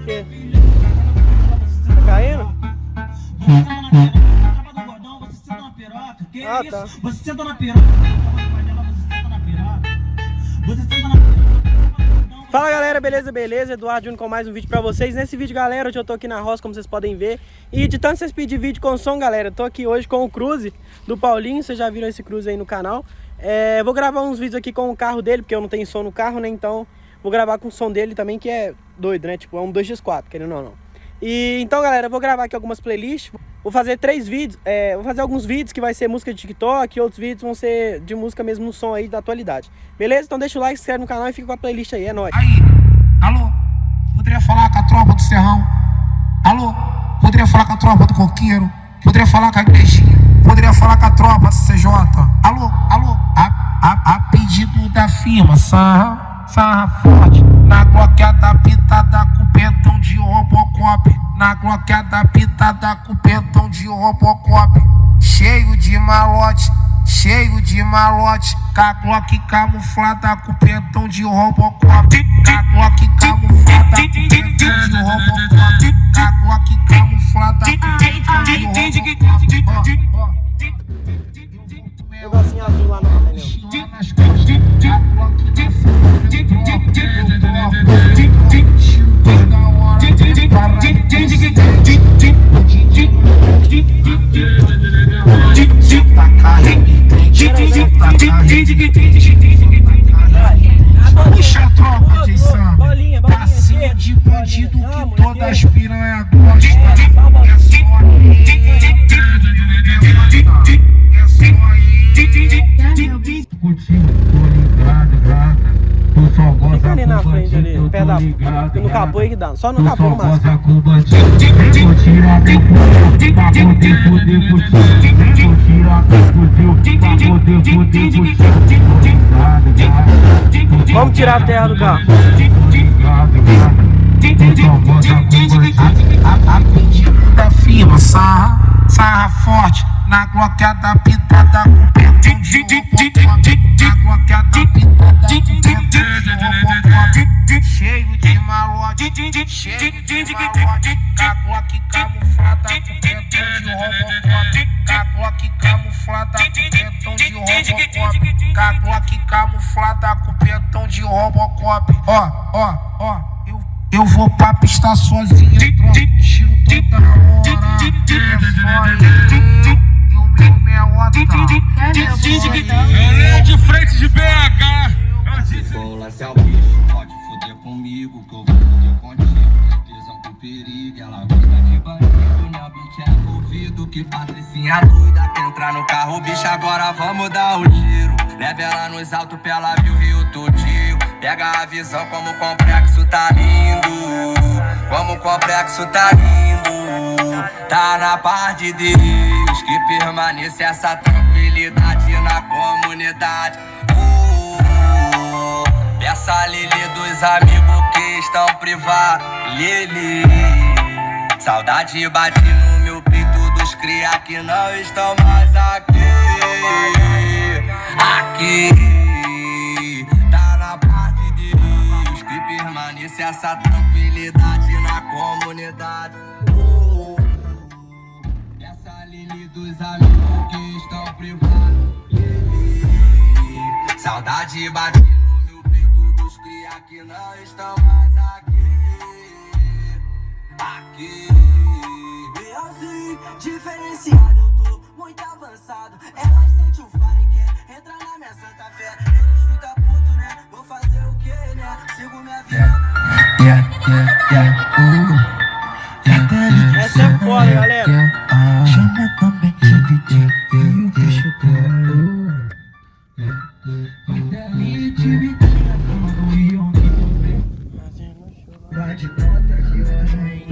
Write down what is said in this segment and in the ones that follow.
Que? Tá caindo? Ah, tá. Você senta na piroca. Fala galera, beleza, beleza? Eduardo Júnior com mais um vídeo pra vocês. Nesse vídeo, galera, hoje eu tô aqui na roça, como vocês podem ver. E de tanto vocês pedirem vídeo com som, galera, eu tô aqui hoje com o Cruze do Paulinho. Vocês já viram esse Cruze aí no canal. Vou gravar uns vídeos aqui com o carro dele, porque eu não tenho som no carro, né? Então vou gravar com o som dele também, que é doido, né? Tipo, é um 2x4, querendo ou não. E então, galera, eu vou gravar aqui algumas playlists. Vou fazer 3 vídeos, vou fazer alguns vídeos que vai ser música de TikTok, e outros vídeos vão ser de música mesmo no som aí da atualidade. Beleza? Então deixa o like, se inscreve no canal e fica com a playlist aí, é nóis. Aí, alô, poderia falar com a tropa do Serrão? Alô, poderia falar com a tropa do Coqueiro? Poderia falar com a igrejinha? Poderia falar com a tropa do CJ? Alô, a pedido da firma, sarra forte, na gloqueada pitada com pentão de Robocop, na gloqueada pitada com pentão de Robocop, cheio de malote, com a Glock camuflada com pentão de Robocop, com a Glock camuflada com pentão de Robocop, com a Glock camuflada com pentão de Robocop. Negocinho azul lá no painel. Puxa a tropa de samba, passinho de bandido que todas as piranha gostam. Fica ali na frente, ali, perto da... no capô aí que dá, só no capô no máximo. Vamos tirar a terra do carro. A pedido da firma, sarra forte, na gloqueada pitada com pentão de Robocop, na gloqueada pitada com pentão de Robocop, cheio de malote, com a Glock camuflada com pentão de Robocop, com a Glock camuflada com pentão de Robocop, com a Glock camuflada com pentão de Robocop. Ó, eu vou pra pista sozinho, troco tiro toda hora, e o meu meota é de frente de BH. Se for lançar o bicho, pode foder comigo, que eu vou foder contigo. Visão com perigo, ela gosta de bandido, minha bitch é envolvido. Que patricinha doida, quer entrar no carro, bicho, agora vamos dar o tiro. Leve ela nos altos pra ela ver o Rio Todinho. Pega a visão como o complexo tá lindo, como o complexo tá lindo. Tá na paz de Deus, que permaneça essa tranquilidade na comunidade. Peça a Lili dos amigos que estão privados. Lili, saudade bate no meu peito dos cria que não estão mais aqui. Tá na paz de Deus, que permaneça essa tranquilidade na comunidade. Essa Lili dos amigos que estão privados. Lili, saudade bate no meu peito dos cria que não estão mais aqui. Realzinho, diferenciado, eu tô muito avançado. Elas sentem o faro e quer entrar na minha santa fé. Eles ficam putos, né? Vou fazer o quê, né? Sigo minha vida. Essa é foda, galera. Chama também e o bicho vai de nota que hoje nem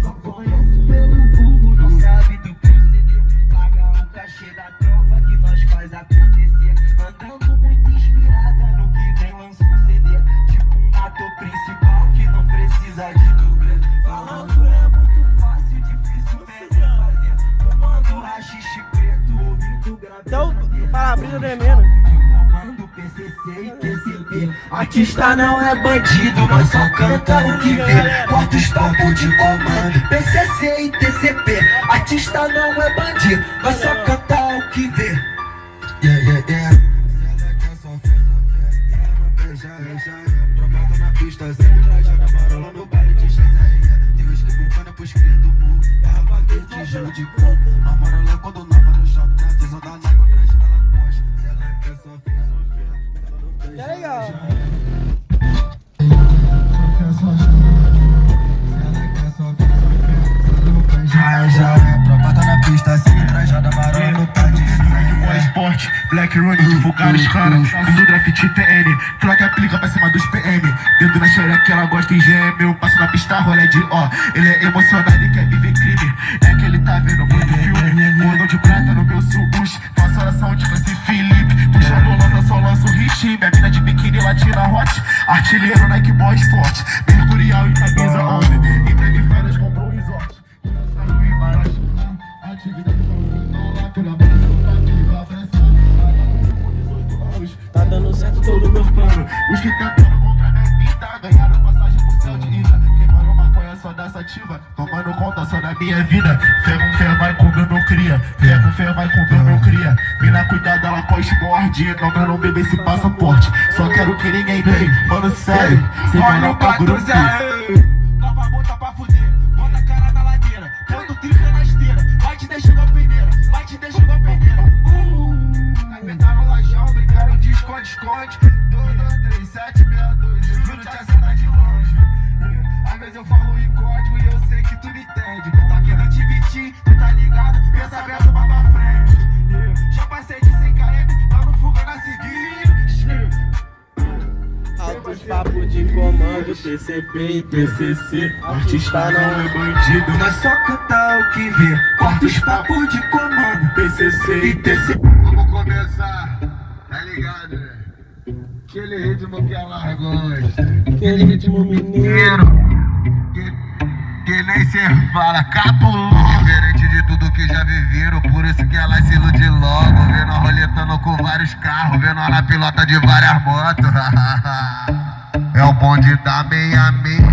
só conhece pelo vulgo, não sabe do proceder. Paga o cachê da tropa que nós faz acontecer. Andando muito inspirada no que vem, lança um CD. Tipo um ator principal que não precisa de dublê. Falando é muito fácil, difícil mesmo é fazer. Fumando rachixe preto, ouvindo grave. Então, o para-brisa tremendo. Comando PCC. PCC e TCP. Artista não é bandido, nós só canta o que vê. Quartos papos de comando, PCC e TCP. Artista não é bandido, nós só canta o que vê. Yeah, yeah, yeah. Se ela quer só fé, ela não beija, tropa tá na pista, sempre trajada, marola no baile de chanceria. Deus que bucana pros crias do mundo, garrafa de tijolo de coco. Namora lá quando nova no shopping, na visão da Nike, o traje da Lacoste. Se ela quer só fé, ela não beija, É legal. Já é, tropa tá na pista, sempre trajada, marola no pad. Esporte, Black Rooney, divulgar os caras. Fiz o grafite TN, troca a aplica pra cima dos PM. Dedo na xereca, ela gosta em GM. Eu passo na pista, rolé de ó. Ele é emocionado e quer viver crime. É que ele tá vendo muito filme. Cordão de prata no meu subush. Faço oração de Franci Felipe. Puxando lança, só lança o hit. Minha mina de biquíni latina hot. Artilheiro Nike Boy Sport. Mercurial e camisa 11. Em breve férias comprou um resort. Atividade não pelo abraço. Tá dando certo todos meus planos. Os que tentaram contra minha vida ganharam passagem pro céu de ida. Queimando maconha só da sativa, tomando conta só da minha vida. Fé com fé vai comer meu cria. Fé com fé vai comer meu cria. Mina cuidado, ela pós-morde. Não bebe esse passaporte. Só quero que ninguém dê. Mano, sério, cê vai lá pra grupo. Nova bota pra fuder, bota a cara na ladeira. Quando trilha na esteira, vai te deixando a peneira, vai te deixando a peneira. Apertaram o lajão, brincaram de esconde-esconde. 2, 2, 3, 7, 6, 2. Eu juro te acertar de longe. Às vezes eu falo em código e eu sei que tu me entende. Tá querendo te mentir, tu tá ligado? Pensamento vai pra frente. Já passei de 100 km, lá no fuga na seguinte. Altos papos de comando, TCP e TCC. Artista não é bandido, Nós só canta o que vê. Quartos papos de comando, PCC e TCP. Vamos começar, tá ligado, né? Aquele ritmo que ela gosta. Aquele ritmo mineiro. Que nem cê fala, capuloso. Diferente de tudo que já viveram, por isso que ela se ilude logo. Vendo a roletando com vários carros, vendo ela pilota de várias motos. É o bonde da 66,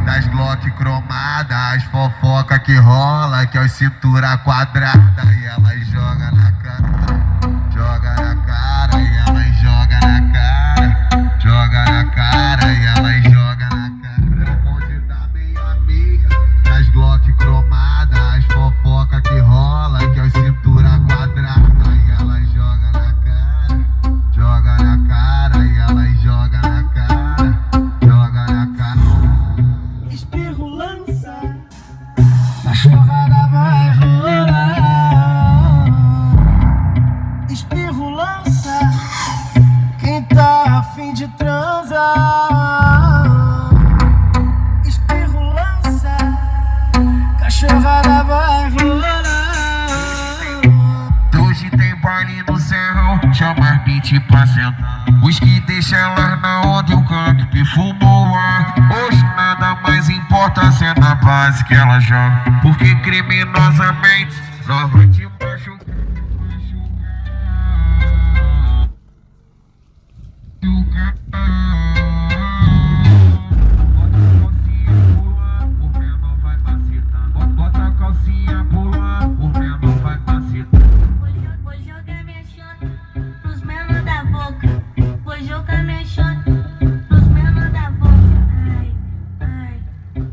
das Glock cromadas, as fofoca que rola, que é os cintura quadrada. E ela joga na cara, joga na cara, e ela joga na cara, joga na cara, e ela joga na cara. É o bonde da 66, das Glock cromadas, as fofoca que rola, que é os cintura quadrada. E ela joga na cara, joga na cara, e ela joga na cara, joga na cara. Espirro lança. A chovada vai rolar. Espirro lança. Quem tá a fim de transar. Espirro lança. Cachorrada vai rolar. Hoje tem baile no serrão, chama as beat pra sentar. Os que deixam elas na onda e o canto fumou o ar. Hoje nada mais importa se é na base que ela joga. Porque criminosamente nós vai te machucar. Bota a calcinha pular, o menor vai macetar. Vou jogar minha chota pros menor da boca. Vou jogar minha chota pros menor da boca. Ai, ai,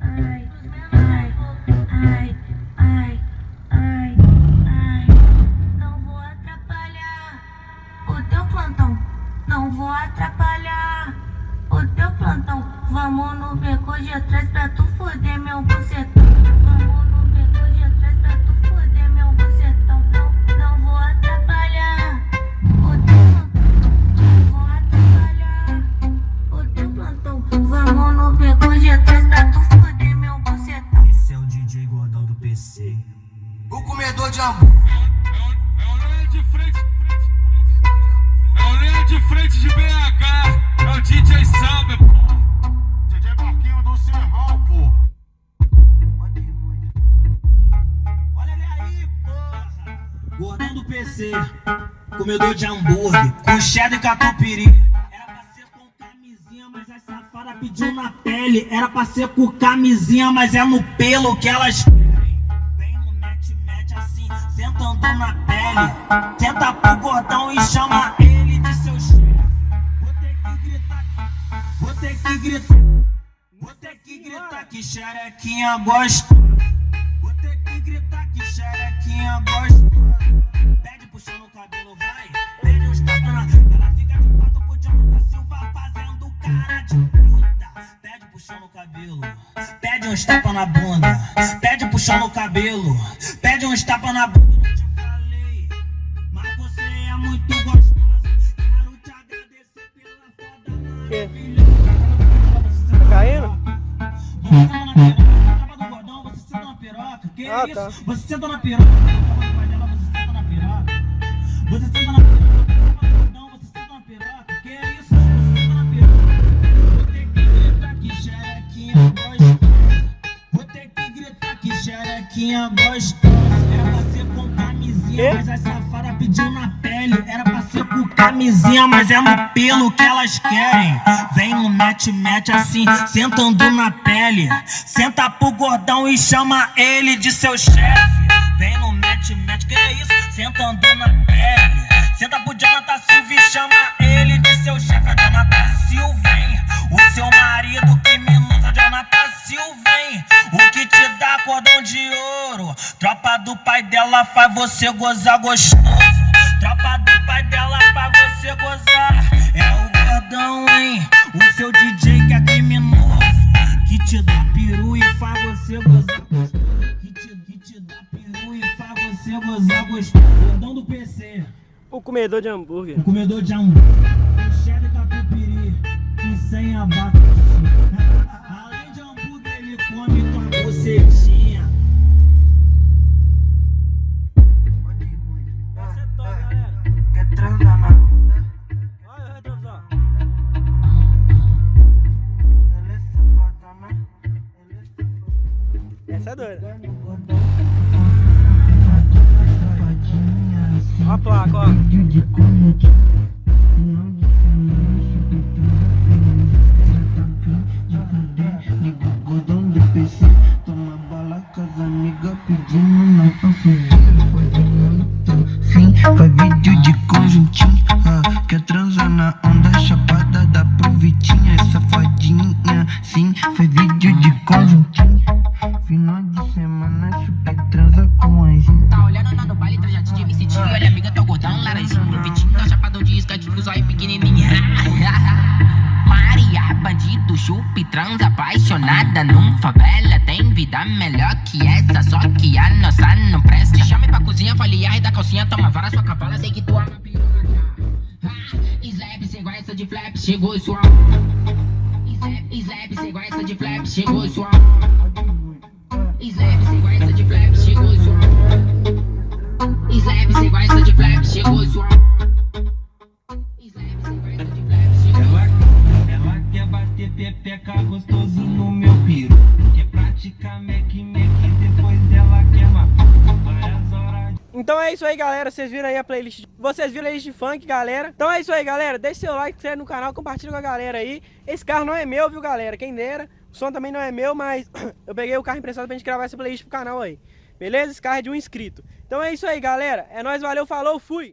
ai, ai, ai, ai, ai. Não vou atrapalhar o teu plantão. Não vou atrapalhar o teu plantão. Vamos no beco de atrás pra tu foder meu bucetão. Vamos no beco de atrás pra tu foder meu bucetão. Não vou atrapalhar o teu plantão. Não vou atrapalhar o teu plantão. Vamos no beco de atrás pra tu foder meu bucetão. Esse é o DJ Gordão do PC. O comedor de hambúrguer. É o linha de frente. É o linha de frente de BH. É o DJ Samba. DJ Marquinho do Serrão, pô. Olha ele aí, porra. Gordão do PC. Comedor de hambúrguer. Com cheddar e catupiry. É pediu na pele, era pra ser com camisinha, mas é no pelo que elas querem. Vem no mete assim, sentando na pele. Senta pro gordão e chama ele de seu chefe. Vou ter que gritar, vou ter que gritar. Vou ter que gritar que xerequinha gosta. Vou ter que gritar que xerequinha gosta. Pede puxando o cabelo, vai. Pede uns tapas na... Ela fica de quatro por Jonathan Silva fazendo cara de puta. Pede puxando o cabelo. Pede uns tapas na bunda. Pede puxando o cabelo. Pede uns tapas na bunda. Não te falei, mas você é muito gostosa. Quero te agradecer pela foda maravilhosa. Tá caindo? Você senta na piroca, tava do gordão, você senta na piroca. Que Ah, isso? tá. Você senta na piroca, você senta na piroca. Você senta na piroca, tava do gordão, você senta na piroca. Que isso? Você senta na piroca. Vou ter que gritar que xerequinha gostosa. Vou ter que gritar que xerequinha gostosa. Era pra ser com camisinha, mas as safadas pediu na pele. Era pra ser com camisinha, mas é no pelo que elas querem. Vem no mete assim, sentando na pele. Senta pro gordão e chama ele de seu chefe. Vem no mete, que é isso? Sentando na pele. Senta pro Jonathan Silva e chama ele de seu chefe. A Jonathan Silva, hein? O seu marido criminoso. A Jonathan Silva, hein? O que te dá cordão de ouro. Tropa do pai dela faz você gozar gostoso. Tropa do pai dela faz você gozar. É o gordão, hein? O seu DJ que é criminoso. Que te dá peru e faz você gozar gostoso. Que te dá peru e faz você gozar gostoso. Gordão do PC. O comedor de hambúrguer. O comedor de hambúrguer. Com cheddar catupiry e sem abacaxi. Além de hambúrguer, ele come tua bucetinha. Essa é top, galera. Quer transar na... Olha o retrovisor. Essa é doida. Ó a placa, ó. Gordão do PC, toma bala com as amigas pedindo nós pra fugir. Sim, faz vídeo de conjuntinho. Quer transar na onda chapada da provitinha. Essa fadinha, sim, faz vídeo de conjuntinho. Final de semana, super transa com a gente. Tá olhando lá no baile, trajadinho de MC. Olha, amiga, tô gordão, laranjinho. Vitinho, tá chapadão de isca aqui com os olhos pequenininhos. Maria, bandido, chupa e transa apaixonada num favela. Tem vida melhor que essa, só que a nossa não presta. Te chame pra cozinha, fale ai da calcinha, toma vara sua cavala, sei que tu ama piroca. Slap, cê gosta de flap, chegou sua. Slap, cê gosta de flap, chegou sua. Slap, cê gosta de flap, chegou sua. Slap, cê gosta de flap, chegou sua. Slap, cê gosta de flap, chegou sua. Ela quer bater pepeca gostosinho no meu piru. Quer praticar mec-mec, depois ela quer matar. Várias horas. Então é isso aí, galera. Vocês viram aí a playlist. Vocês viram a playlist de funk, galera. Então é isso aí, galera. Deixa seu like, se inscreve no canal, compartilha com a galera aí. Esse carro não é meu, viu, galera? Quem dera. O som também não é meu, mas eu peguei o carro emprestado pra gente gravar essa playlist pro canal aí. Beleza? Esse carro é de um inscrito. Então é isso aí, galera. É nóis, valeu, falou, fui!